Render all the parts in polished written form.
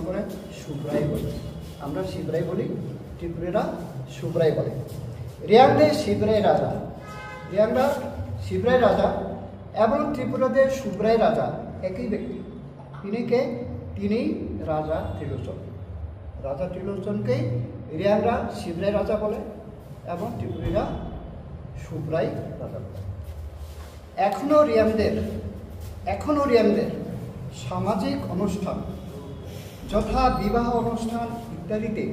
করে সুব্রাই বলে, আমরা শিবরাই বলি, ত্রিপুরীরা সুব্রাই বলে। রিয়াংদের শিবরাই রাজা, রিয়াংরা শিবরাই রাজা এবং ত্রিপুরাদের সুব্রাই রাজা একই ব্যক্তি। তিনি কে? তিনি রাজা ত্রিলোচন। রাজা ত্রিলোচনকেই রিয়াংরা শিবরাই রাজা বলে এবং ত্রিপুরীরা সুব্রাই রাজা বলে। এখনও রিয়াংদের সামাজিক অনুষ্ঠান যথা বিবাহ অনুষ্ঠান ইত্যাদিতে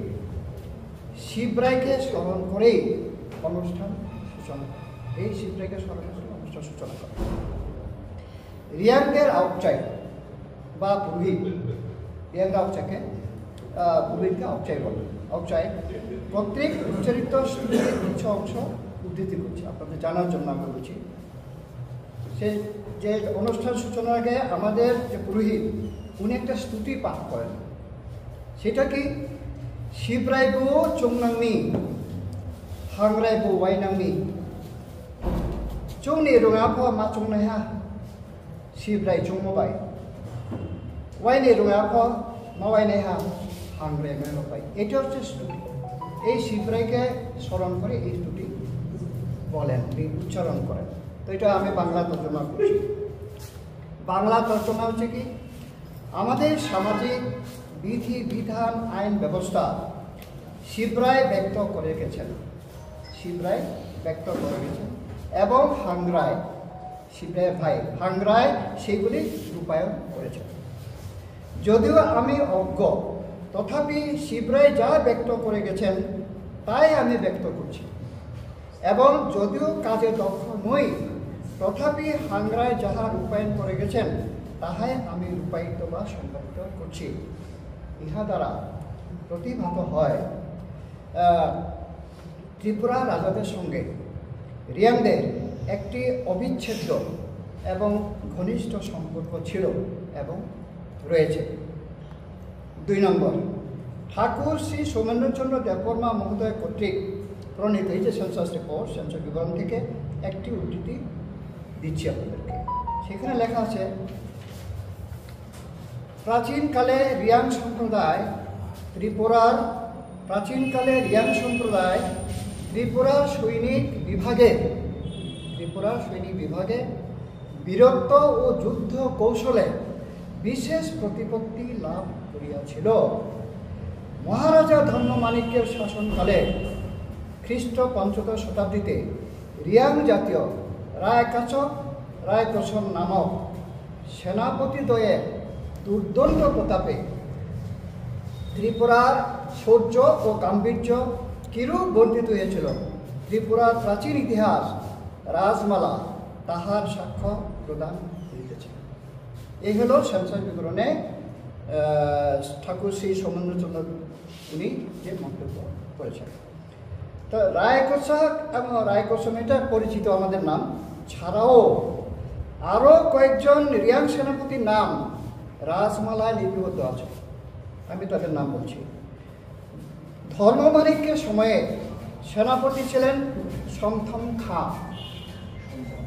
শিবরাইকে স্মরণ করেই অনুষ্ঠান সূচনা করে। এই শিবরাইকে স্মরণ করে অনুষ্ঠান সূচনা করে। রিয়াংদের আউটচাই বা পুরোহিত, রিয়াংরা আউটচাইকে পুরোহিতকে আউটচাই বলে। আউটচাই কর্তৃক উচ্চারিত স্তুতির কিছু অংশ উদ্ধৃতি করছি আপনাদের জানার জন্য আমরা বলছি। সে যে অনুষ্ঠান সূচনার আগে আমাদের যে পুরোহিত উনি একটা স্তুতি পাঠ করেন। সেটা কি? শিবরাইবু চংনাংনি হাংরাইবু ওয়াইনাংনি চংনি রঙাফ মা চংনাহা শিবরাই চংমবাই ওয়াইনি রঙাফ মা ওয়াইনাহা হাংরাই মেনবাই। এটা হচ্ছে স্তুতি। এই শিবরাইকে স্মরণ করে এই স্তুতি বলেন, উচ্চারণ করেন। তো এটা আমি বাংলা তর্জমা করছি। বাংলা তর্জমা হচ্ছে কি? আমাদের সামাজিক বিধি বিধান আইন ব্যবস্থা শিবরাই ব্যক্ত করে গেছেন, শিবরাই ব্যক্ত করে গেছেন এবং হাংরাই শিবরাই ভাই হাংরাই সেগুলি রূপায়ণ করেছেন। যদিও আমি অজ্ঞ, তথাপি শিবরাই যা ব্যক্ত করে গেছেন তাই আমি ব্যক্ত করছি এবং যদিও কাজে দক্ষ নই, তথাপি হাংরাই যাহা রূপায়ণ করে গেছেন তাহাই আমি রূপায়িত বা সংগঠিত করছি। ইহা দ্বারা প্রতিভাত হয় ত্রিপুরা রাজাদের সঙ্গে রিয়াংদের একটি অবিচ্ছেদ্য এবং ঘনিষ্ঠ সম্পর্ক ছিল এবং রয়েছে। 2 নম্বর, ঠাকুর শ্রী সৌমেন্দ্রচন্দ্র দেববর্মা মহোদয় কর্তৃক প্রণীত এই যে সেন্সাস রিপোর্ট, সেন্সাস বিবরণ থেকে একটি উদ্ধৃতি দিচ্ছি আপনাদেরকে। সেখানে লেখা আছে, প্রাচীনকালে রিয়াং সম্প্রদায় ত্রিপুরার সৈনিক বিভাগে বীরত্ব ও যুদ্ধ কৌশলে বিশেষ প্রতিপত্তি লাভ করিয়াছিল। মহারাজা ধর্মমাণিক্যের শাসনকালে খ্রিস্ট 5ম শতাব্দীতে রিয়াং জাতীয় রায়কচন নামক সেনাপতিদ্বয়ের দুর্দণ্ড প্রতাপে ত্রিপুরার শৌর্য ও গাম্ভীর্য কিরূপ বর্ধিত হয়েছিল, ত্রিপুরার প্রাচীন ইতিহাস রাজমালা তাহার সাক্ষ্য প্রদান করিতেছে। এই হল সেন্সাস বিবরণে ঠাকুর শ্রী সৌমেন্দ্রচন্দ্র উনি যে মন্তব্য করেছেন। তো রায়কোষাক এবং রায়কোষণ এটা পরিচিত আমাদের নাম ছাড়াও আরও কয়েকজন রিয়াং সেনাপতির নাম রাজমালায় লিপিবদ্ধ আছে। আমি তাদের নাম বলছি। ধর্মমাণিক্যের সময়ে সেনাপতি ছিলেন সমথম খাঁ,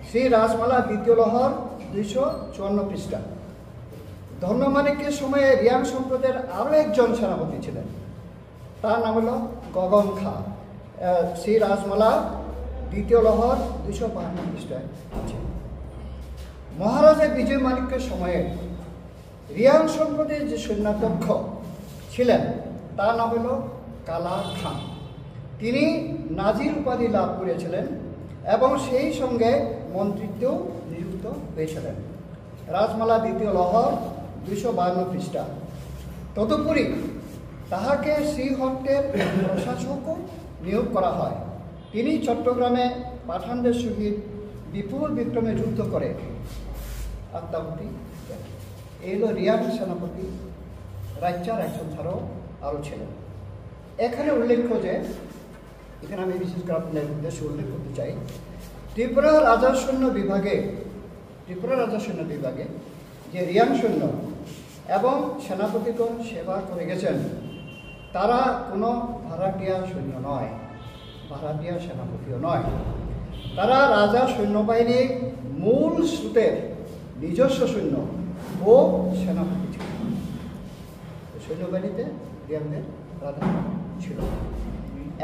শ্রী রাজমালা 2য় লহর 254 পৃষ্ঠা। ধর্মমাণিক্যের সময়ে রিয়াং সম্প্রদায়ের আরও একজন সেনাপতি ছিলেন, তার নাম হল গগন খাঁ, শ্রী রাজমালা 2য় লহর 252 পৃষ্ঠায় আছে। মহারাজা বিজয় মাণিক্যের সময়ে রিয়াং সম্প্রদায়ের যে সৈন্যাধ্যক্ষ ছিলেন তার নাম হল কালা খাঁ। তিনি নাজির উপাধি লাভ করেছিলেন এবং সেই সঙ্গে মন্ত্রিত্বেও নিযুক্ত হয়েছিলেন। রাজমালা 2য় লহর 252 পৃষ্ঠা। তদুপরি তাহাকে শ্রীহট্টের প্রশাসকও নিয়োগ করা হয়। তিনি চট্টগ্রামে পাঠানদের সহিত বিপুল বিক্রমে যুদ্ধ করে আত্মাহুতি দেন। এই হল রিয়াং সেনাপতি। রায়চন ছাড়াও আরও ছিলেন। এখানে উল্লেখ্য যে, এখানে আমি বিশেষ করে আপনাদের উদ্দেশ্যে উল্লেখ করতে চাই, ত্রিপুরা রাজা সৈন্য বিভাগে যে রিয়াং সৈন্য এবং সেনাপতিগণ সেবা করে গেছেন তারা কোনো ভাড়াটিয়া সৈন্য নয়, ভাড়াটিয়া সেনাপতিও নয়। তারা রাজা সৈন্যবাহিনীর মূল স্রোতের নিজস্ব সৈন্য ও সেনাপতি ছিলেন। সৈন্যবাহিনীতে রিয়াংদের প্রাধান্য ছিল।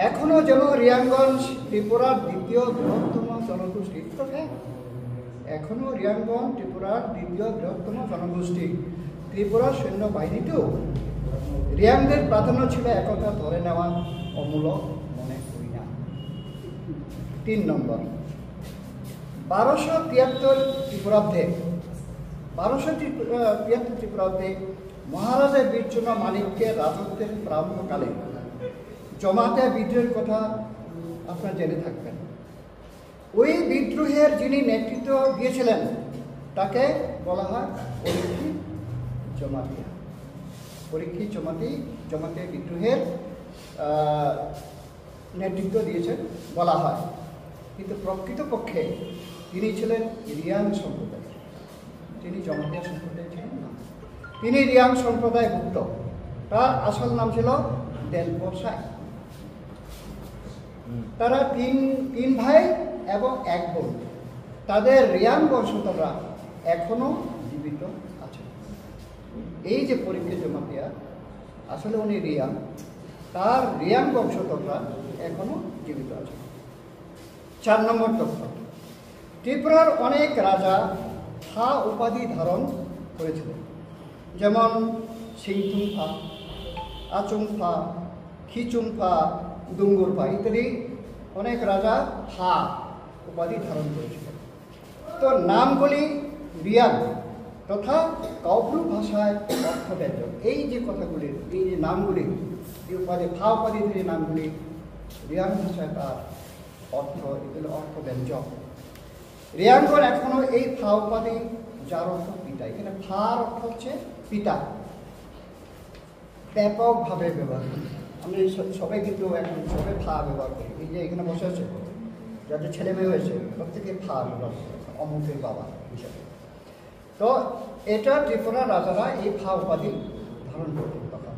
এখনও যেন রিয়াংগঞ্জ ত্রিপুরার দ্বিতীয় বৃহত্তম জনগোষ্ঠী। এখনও রিয়াংগঞ্জ ত্রিপুরার দ্বিতীয় বৃহত্তম জনগোষ্ঠী। ত্রিপুরার সৈন্যবাহিনীতেও রিয়াংদের প্রাধান্য ছিল, একথা ধরে নেওয়া অমূলক মনে করি না। 3 নম্বর, 1273 ত্রিপুরাব্দে 1273 ত্রিপুরাব্দে মহারাজা বীরচন্দ্র মানিক্যের রাজত্বের প্রারম্ভকালে জমাতে বিদ্রোহের কথা আপনারা জেনে থাকবেন। ওই বিদ্রোহের যিনি নেতৃত্ব দিয়েছিলেন তাকে বলা হয় পরীক্ষিত জমাতিয়া। পরীক্ষিত জমাতে বিদ্রোহের নেতৃত্ব দিয়েছেন বলা হয়, কিন্তু প্রকৃতপক্ষে তিনি ছিলেন রিয়াং সম্প্রদায়। তিনি জমাতিয়া সম্প্রদায় ছিলেন না, তিনি রিয়াং সম্প্রদায়ভুক্ত। তার আসল নাম ছিল দেলপো সাই। তারা তিন ভাই এবং 1 বোন। তাদের রিয়াং বংশধররা এখনো জীবিত আছে। এই যে পরীক্ষিত জমাতিয়া, আসলে উনি রিয়াং, তার রিয়াং বংশধররা এখনো জীবিত আছে। 4 নম্বর তথ্য, ত্রিপুরার অনেক রাজা ফা উপাধি ধারণ করেছিলেন, যেমন সিংথুমফা, আচুমফা, খিচুমফা, দুঙ্গুরফা ইত্যাদি অনেক রাজা ফা উপাধি ধারণ করেছিলেন। তো নামগুলি রিয়াং তথা কাউপ্রু ভাষায় অর্থব্যঞ্জক। এই যে কথাগুলি, এই যে নামগুলি, এই উপাধি ফা উপাধি যে নামগুলি রিয়াং ভাষায় তার অর্থ, এগুলো অর্থব্যঞ্জক। রিয়াংগণ এখনো এই ফা উপাধি, যার অর্থ পিতা, এখানে ফার অর্থ হচ্ছে পিতা, ব্যাপকভাবে ব্যবহার করি। আমি সবাই কিন্তু এখন সবাই ফা ব্যবহার করি। এই যে এখানে বসে আছে, যাদের ছেলে মেয়ে হয়েছে প্রত্যেকে ফা ব্যবহার করে, অমুকের বাবা হিসাবে। তো এটা ত্রিপুরার রাজারা এই ফা উপাধি ধারণ করতেন তখন।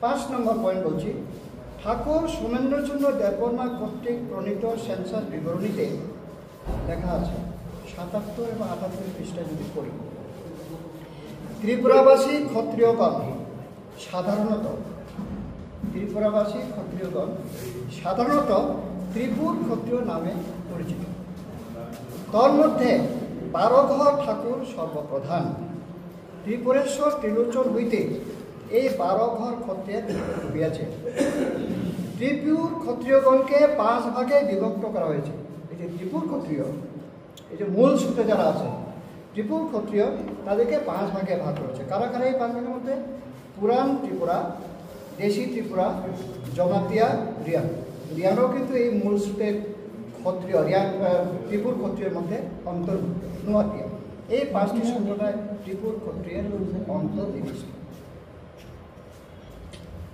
5 নম্বর পয়েন্ট বলছি, ঠাকুর সোমেন্দ্রচন্দ্র দেববর্মা কর্তৃক প্রণীত সেন্সাস বিবরণীতে লেখা আছে 77 এবং 78 পৃষ্ঠায় যদি পড়ি, ত্রিপুরাবাসী ক্ষত্রিয়গণ সাধারণত ত্রিপুর ক্ষত্রিয় নামে পরিচিত। তর মধ্যে 12 ঘর ঠাকুর সর্বপ্রধান। ত্রিপুরেশ্বর ত্রিলোচন হইতে এই 12 ঘর ক্ষত্রিয়ের হইয়াছে। ত্রিপুর ক্ষত্রিয়গণকে 5 ভাগে বিভক্ত করা হয়েছে। এই যে ত্রিপুর ক্ষত্রিয়, এই যে মূল সূত্রে যারা আছে ত্রিপুর ক্ষত্রিয়, তাদেরকে 5 ভাগে ভাগ করেছে। কারা কারা এই 5 ভাগের মধ্যে? পুরাণ ত্রিপুরা, দেশি ত্রিপুরা, জমাতিয়া, রিয়াং। রিয়াংও কিন্তু এই মূল সূত্রের ক্ষত্রিয়, ত্রিপুর ক্ষত্রিয়ের মধ্যে অন্তর্ভুক্ত। নোয়াতিয়া, এই 5টি সম্প্রদায় ত্রিপুর ক্ষত্রিয়ের অন্তর্ভুক্ত।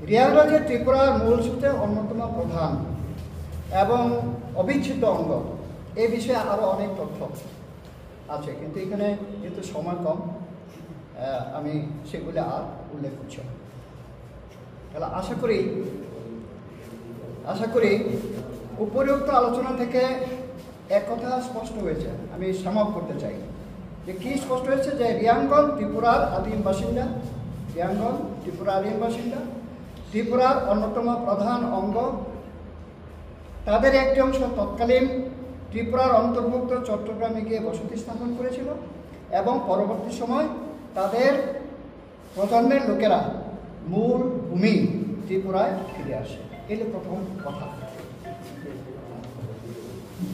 রিয়াংরা যে ত্রিপুরার মূল সূত্রের অন্যতম প্রধান এবং অবিচ্ছেদ্য অঙ্গ, এই বিষয়ে আরও অনেক তথ্য আছে, কিন্তু এখানে যেহেতু সময় কম, আমি সেগুলো আর উল্লেখ করছি না। তাহলে আশা করি উপরিউক্ত আলোচনা থেকে এক কথা স্পষ্ট হয়েছে। আমি সমাপ্ত করতে চাই যে কি স্পষ্ট হয়েছে, যে রিয়াংগণ ত্রিপুরার আদিম বাসিন্দা, ত্রিপুরার অন্যতম প্রধান অঙ্গ। তাদের একটি অংশ তৎকালীন ত্রিপুরার অন্তর্ভুক্ত চট্টগ্রামে গিয়ে বসতি স্থাপন করেছিল এবং পরবর্তী সময় তাদের প্রজন্মের লোকেরা মূল ভূমি ত্রিপুরায় ফিরে আসে। এটি প্রথম কথা।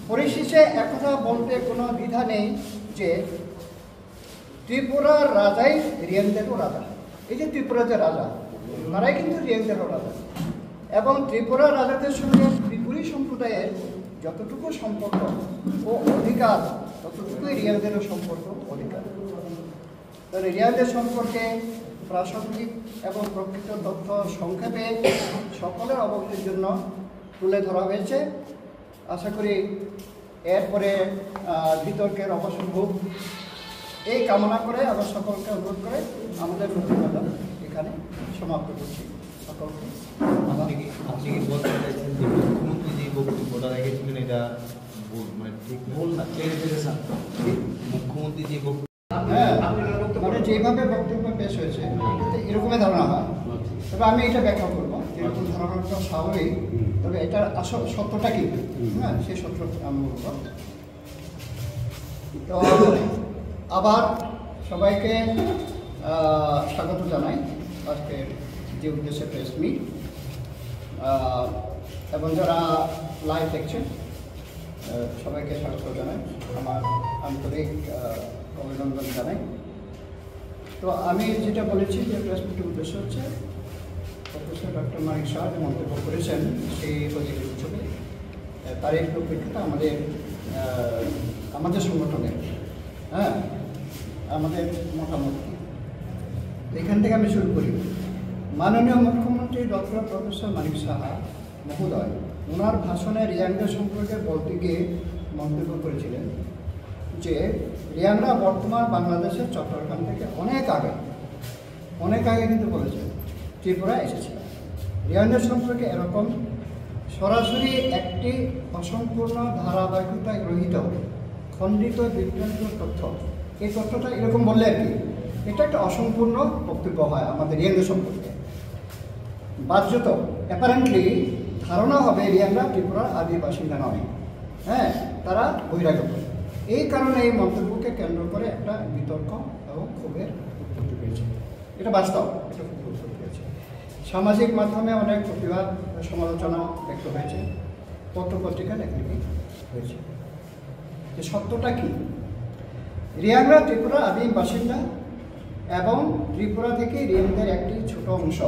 পরিশেষে একথা বলতে কোনো দ্বিধা নেই যে ত্রিপুরার রাজাই রিয়াংদেরও রাজা। এই যে ত্রিপুরা যে রাজা, তারাই কিন্তু রিয়াংদেরও রাজা, এবং ত্রিপুরার রাজাদের সঙ্গে ত্রিপুরী সম্প্রদায়ের যতটুকু সম্পর্ক ও অধিকার, ততটুকুই রিয়াংদেরও সম্পর্ক অধিকার। তাহলে রিয়াংদের সম্পর্কে প্রাসঙ্গিক এবং প্রকৃত তথ্য সংক্ষেপে সকলের অবগতির জন্য তুলে ধরা হয়েছে। আশা করি এরপরে বিতর্কের অবসান হোক, এই কামনা করে আবার সকলকে অনুরোধ করে আমাদের প্রতিবেদন এখানে সমাপ্ত করছি। সকলকে আপনি কি বলতে চাইছেন যে মুখ্যমন্ত্রী যে বক্তব্যটা রেখেছিলেন এটা মানে ঠিক ভুল না? মুখ্যমন্ত্রী যে বক্তব্য, মানে যেভাবে বক্তব্য পেশ হয়েছে এরকমই ধারণা হয়, তবে আমি এটা ব্যাখ্যা করবো যেরকম ধারণাটা স্বাভাবিক, তবে এটার আসল সত্যটা কি, হ্যাঁ সেই সত্য আমি বলবো। তো আবার সবাইকে স্বাগত জানাই আজকের যে উদ্দেশ্যে প্রেস মিট, এবং যারা লাইভ দেখছেন সবাইকে স্বাগত জানাই, আমার আন্তরিক অভিনন্দন জানাই। তো আমি যেটা বলেছি যে প্রেস মিটের উদ্দেশ্য হচ্ছে প্রফেসর ডক্টর মানিক শাহ যে মন্তব্য করেছেন সেই প্রজেক্ট উৎসবে তারই পরিপ্রেক্ষিতে আমাদের সংগঠনের আমাদের মতামত কি, এখান থেকে আমি শুরু করি। মাননীয় মুখ্যমন্ত্রী ডক্টর প্রফেসর মানিক সাহা মহোদয় ওনার ভাষণে রিয়াংদের সম্পর্কে বলতে গিয়ে মন্তব্য করেছিলেন যে রিয়াংরা বর্তমান বাংলাদেশের চট্টগ্রাম থেকে অনেক আগে কিন্তু বলেছেন ত্রিপুরা এসেছিল। রিয়াংদের সম্পর্কে এরকম সরাসরি একটি অসম্পূর্ণ ধারাবাহিকতায় রহিত খণ্ডিত বিভ্রান্ত তথ্য, এই তথ্যটা এরকম বললে আর কি এটা একটা অসম্পূর্ণ বক্তব্য হয় আমাদের রিয়াংদের সম্পর্কে। বাহ্যত অ্যাপারেন্টলি ধারণা হবে রিয়াংরা ত্রিপুরার আদি বাসিন্দা নয়, তারা বহিরাগত। এই কারণে এই মন্তব্যকে কেন্দ্র করে একটা বিতর্ক এবং ক্ষোভের উৎপত্তি পেয়েছে, এটা বাস্তব, এটা খুব উৎপত্তি পেয়েছে। সামাজিক মাধ্যমে অনেক প্রতিবাদ সমালোচনা ব্যক্ত হয়েছে, পত্রপত্রিকা লেখালেখি হয়েছে। যে সত্যটা কি, রিয়াংরা ত্রিপুরা আদিম বাসিন্দা এবং ত্রিপুরা থেকে রিয়াংদের একটি ছোট অংশ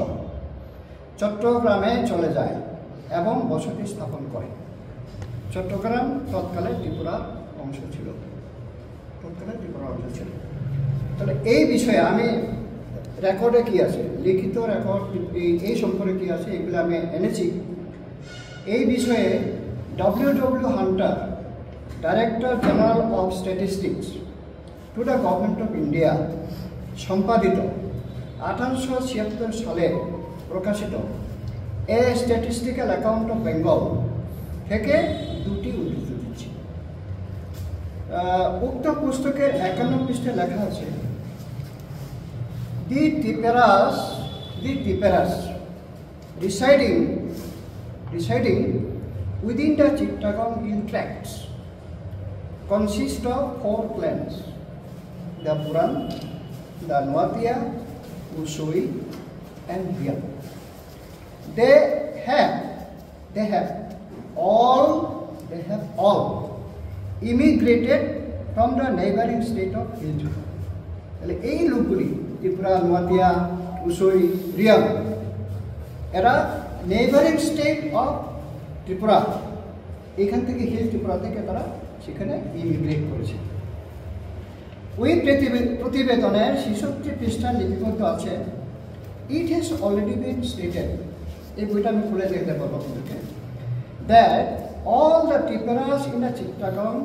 চট্টগ্রামে চলে যায় এবং বসতি স্থাপন করে। চট্টগ্রাম তৎকালে ত্রিপুরার অংশ ছিল, তাহলে এই বিষয়ে আমি রেকর্ডে কি আছে, লিখিত রেকর্ড এই সম্পর্কে কি আছে এগুলো আমি এনেছি। এই বিষয়ে W Hunter, director general of statistics to the government of India সম্পাদিত 1876 সালে প্রকাশিত এ স্ট্যাটিস্টিক্যাল অ্যাকাউন্ট অফ বেঙ্গল থেকে দুটি উদ্ধৃতি দিচ্ছি। উক্ত পুস্তকের 51 পৃষ্ঠায় লেখা আছে, দি Tiperas residing within the Chittagong hill tracts consist of 4 clans: the Puran, the Nuatia, Usui, and Riang. They have all immigrated from the neighboring state of Hilju. তাহলে এই লোকগুলি ত্রিপুরা, নোয়াতিয়া, উসই, রিয়াং এরা নেইবারিং স্টেট অফ ত্রিপুরা, এখান থেকে হিল ত্রিপুরা থেকে তারা সেখানে immigrate করেছে। ওই প্রতিবেদনের 66 পৃষ্ঠা লিপিবদ্ধ আছে, it has already been stated, এই বইটা আমি খুলে দেখতে পারবো আপনাদেরকে, that all the Tiperas in the Chittagong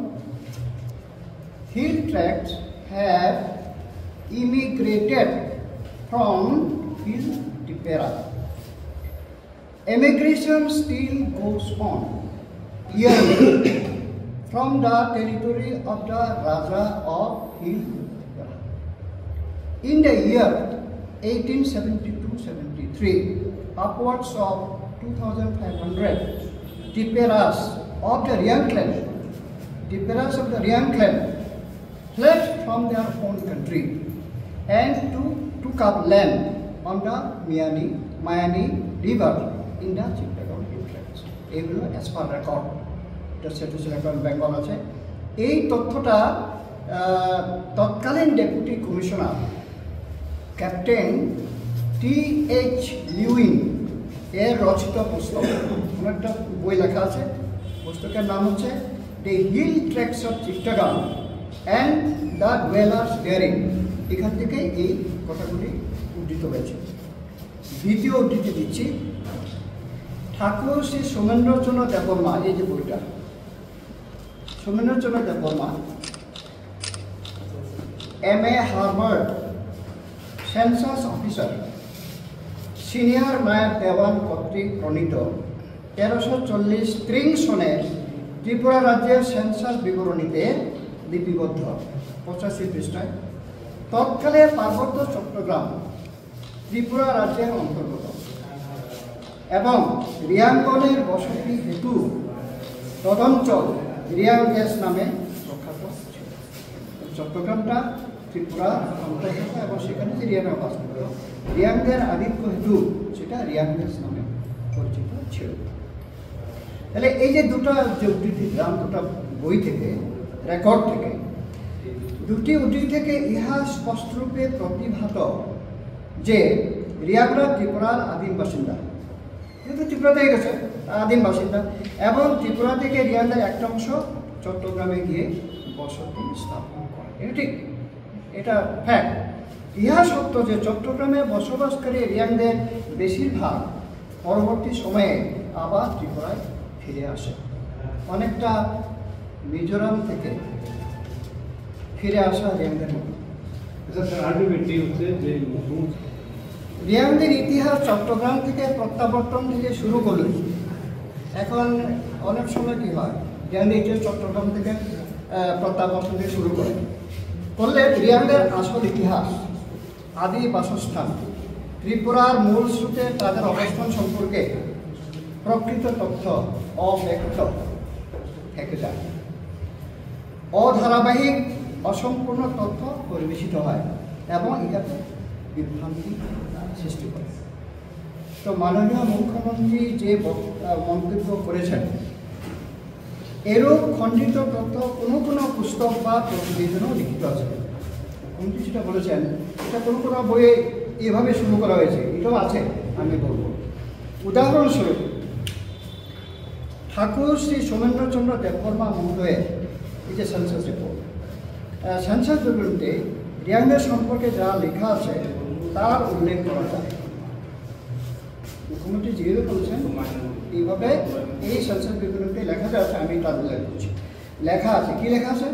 hill tracts have immigrated from hill Tipera. Immigration still goes on yearly from the territory of the Raja of hill Tipera. In the year 1872-73, upwards of 2,500 Tiperas of the Riang clan fled from their own country and took up land on the Mayani River in the Chittagong hill tracts. এগুলো as per record, এটা statistical account Bengal আছে। এই তথ্যটা তৎকালীন deputy commissioner captain T.H. লিউইন এর রচিত পুস্তক, একটা বই লেখা আছে, পুস্তকের নাম হচ্ছে the hill tracts of Chittagong and the dwellers therein. এখান থেকে এই কথাগুলি উদ্ধৃত হয়েছে। দ্বিতীয় উদ্ধৃতি দিচ্ছি, ঠাকুর শ্রী সোমেন্দ্রচন্দ্র দেববর্মা, এই যে বইটা, Somendrachandra Debbarma M.A. Harvard census officer senior Nayak Dewan কর্তৃক প্রণীত 1340 সনের ত্রিপুরা রাজ্যের সেন্সাস বিবরণীতে লিপিবদ্ধ 85 পৃষ্ঠায় তৎকালে পার্বত্য চট্টগ্রাম ত্রিপুরা রাজ্যের অন্তর্গত এবং রিয়াংগণের বসতি হেতু তদঞ্চল রিয়াং দেশ নামে প্রখ্যাত ছিল। চট্টগ্রামটা ত্রিপুরা অন্তর্গত এবং সেখানে যে রিয়াংরা বাস করত, রিয়াংদের আধিক্য হেতু সেটা রিয়াং দেশ নামে পরিচিত ছিল। তাহলে এই যে দুটো যে উদ্ধৃতি দিলাম, দুটো বই থেকে, রেকর্ড থেকে, দুটি উদ্ধৃতি থেকে ইহা স্পষ্টরূপে প্রতিভাত যে রিয়াংরা ত্রিপুরার আদিম বাসিন্দা, যেহেতু ত্রিপুরা থেকে গেছে আদিম বাসিন্দা, এবং ত্রিপুরা থেকে রিয়াংদের একটা অংশ চট্টগ্রামে গিয়ে বসতি স্থাপন করে। এটা ঠিক, এটা ফ্যাক্ট। ইহা সত্য যে চট্টগ্রামে বসবাসকারী রিয়াংদের বেশিরভাগ পরবর্তী সময়ে আবার ত্রিপুরায় ফিরে আসে, অনেকটা মিজোরাম থেকে ফিরে আসা রিয়াংদের মতো। রিয়াংদের ইতিহাস চট্টগ্রাম থেকে প্রত্যাবর্তন থেকে শুরু করলে, এখন অনেক সময় কী হয়, রিয়াংদের ইতিহাস চট্টগ্রাম থেকে প্রত্যাবর্তন থেকে শুরু করলে রিয়াংদের আসল ইতিহাস, আদি বাসস্থান, ত্রিপুরার মূল স্রোতে তাদের অবস্থান সম্পর্কে প্রকৃত তথ্য অব্যক্ত থেকে যায়। অধারাবাহিক অসম্পূর্ণ তথ্য পরিবেশিত হয় এবং ইহাতে বিভ্রান্তি সৃষ্টি করে। তো মাননীয় মুখ্যমন্ত্রী যে মন্তব্য করেছেন, এরূপ খণ্ডিত তথ্য কোনো কোনো পুস্তক বা প্রতিবেদনও লিখিত আছে। মুখ্যমন্ত্রী যেটা বলেছেন এটা কোনো কোনো বইয়ে এভাবে শুরু করা হয়েছে, এটাও আছে। আমি বলব উদাহরণস্বরূপ ঠাকুর শ্রী সোমেন্দ্রচন্দ্র দেববর্মা মহোদয়ের এই যে সেন্সাস রিপোর্ট, সেন্সাস বিবরণীতে রিয়াংদের সম্পর্কে যা লেখা আছে তার উল্লেখ করা যায়। মুখ্যমন্ত্রী যেহেতু বলছেন এইভাবে এই সেন্সাস বিবরণীতে লেখা যাচ্ছে, আমি তার উল্লেখ করছি। লেখা আছে, কি লেখা আছে?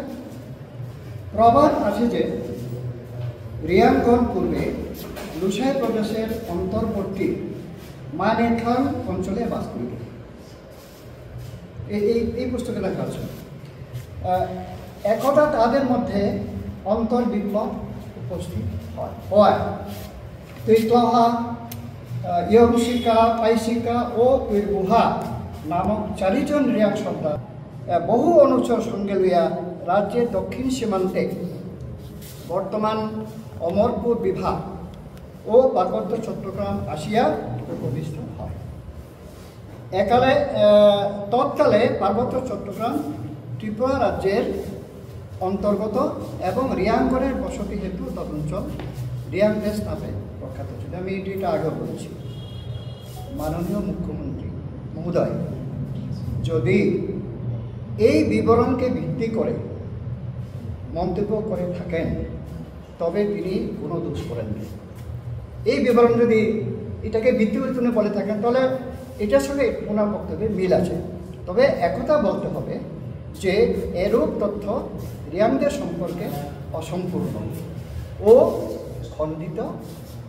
প্রবাদ আছে যে রিয়াংগণ পূর্বে লুসাই প্রদেশের অন্তর্বর্তী মানেথান অঞ্চলে বাস করিত। এই পুস্তকে লেখা আছে। একদা তাদের মধ্যে অন্তর্বিপ্লব উপস্থিত হয়। তৈতহা, ইয়ংশিকা, পাইশিকা ও তৈরবুহা নামক 4 জন রিয়াং সর্দার বহু অনুচর সঙ্গে লইয়া রাজ্যের দক্ষিণ সীমান্তে বর্তমান অমরপুর বিভাগ ও পার্বত্য চট্টগ্রাম আসিয়া উপবিষ্ট হয়। তৎকালে পার্বত্য চট্টগ্রাম ত্রিপুরা রাজ্যের অন্তর্গত এবং রিয়াংগণের বসতি হেতু তদঞ্চল রিয়াং দেশ নামে প্রখ্যাত ছিল। আমি এটা আগেও বলেছি। মাননীয় মুখ্যমন্ত্রী মহোদয় যদি এই বিবরণকে ভিত্তি করে মন্তব্য করে থাকেন তবে তিনি কোনো দোষ করেননি। এই বিবরণ যদি এটাকে ভিত্তি করে বলে থাকেন তাহলে এটার সঙ্গে ওনার বক্তব্যে মিল আছে। তবে একথা বলতে হবে যে এরূপ তথ্য রিয়াংদের সম্পর্কে অসম্পূর্ণ ও খণ্ডিত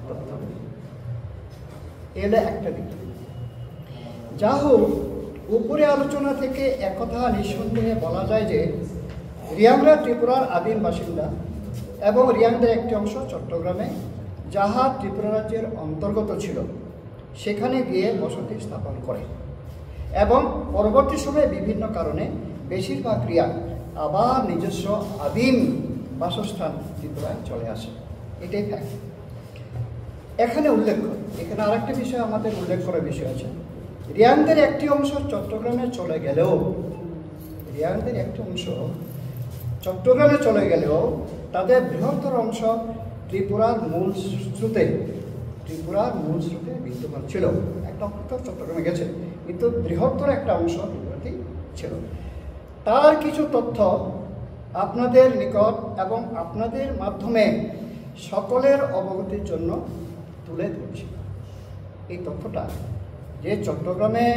তথ্য। এলে একটা দিক। যা হোক, উপরে আলোচনা থেকে একথা নিঃসন্দেহে বলা যায় যে রিয়াংরা ত্রিপুরার আদিম বাসিন্দা এবং রিয়াংদের একটি অংশ চট্টগ্রামে, যাহা ত্রিপুরা রাজ্যের অন্তর্গত ছিল, সেখানে গিয়ে বসতি স্থাপন করে এবং পরবর্তী সময়ে বিভিন্ন কারণে বেশিরভাগ রিয়াং আবার নিজস্ব আদিম বাসস্থান ত্রিপুরায় চলে আসে। এটাই ফ্যাক্ট। এখানে উল্লেখ্য, এখানে আরেকটা বিষয় আমাদের উল্লেখ করার বিষয় আছে। রিয়াংদের একটি অংশ চট্টগ্রামে চলে গেলেও তাদের বৃহত্তর অংশ ত্রিপুরার মূল স্রোতে বিদ্যমান ছিল। একটা অংশ চট্টগ্রামে গেছে, কিন্তু বৃহত্তর একটা অংশ ত্রিপুরাতেই ছিল। তার কিছু তথ্য আপনাদের নিকট এবং আপনাদের মাধ্যমে সকলের অবগতির জন্য তুলে ধরছি। এই তথ্যটা যে চট্টগ্রামে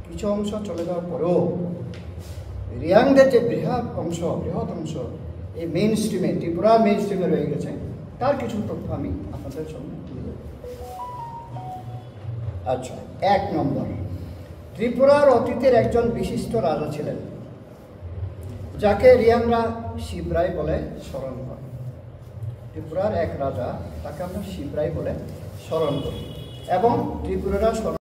কিছু অংশ চলে যাওয়ার পরেও রিয়াংদের যে বৃহৎ অংশ এই মেইন স্ট্রিমে, ত্রিপুরার মেইন স্ট্রিমে রয়ে গেছে, তার কিছু তথ্য আমি আপনাদের সামনে তুলে ধরব। আচ্ছা, 1 নম্বর, ত্রিপুরার অতীতের একজন বিশিষ্ট রাজা ছিলেন যাকে রিয়াংরা শিবরায় বলে স্মরণ করে। ত্রিপুরার এক রাজা, তাকে আমরা শিবরাই বলে স্মরণ করি এবং ত্রিপুরারা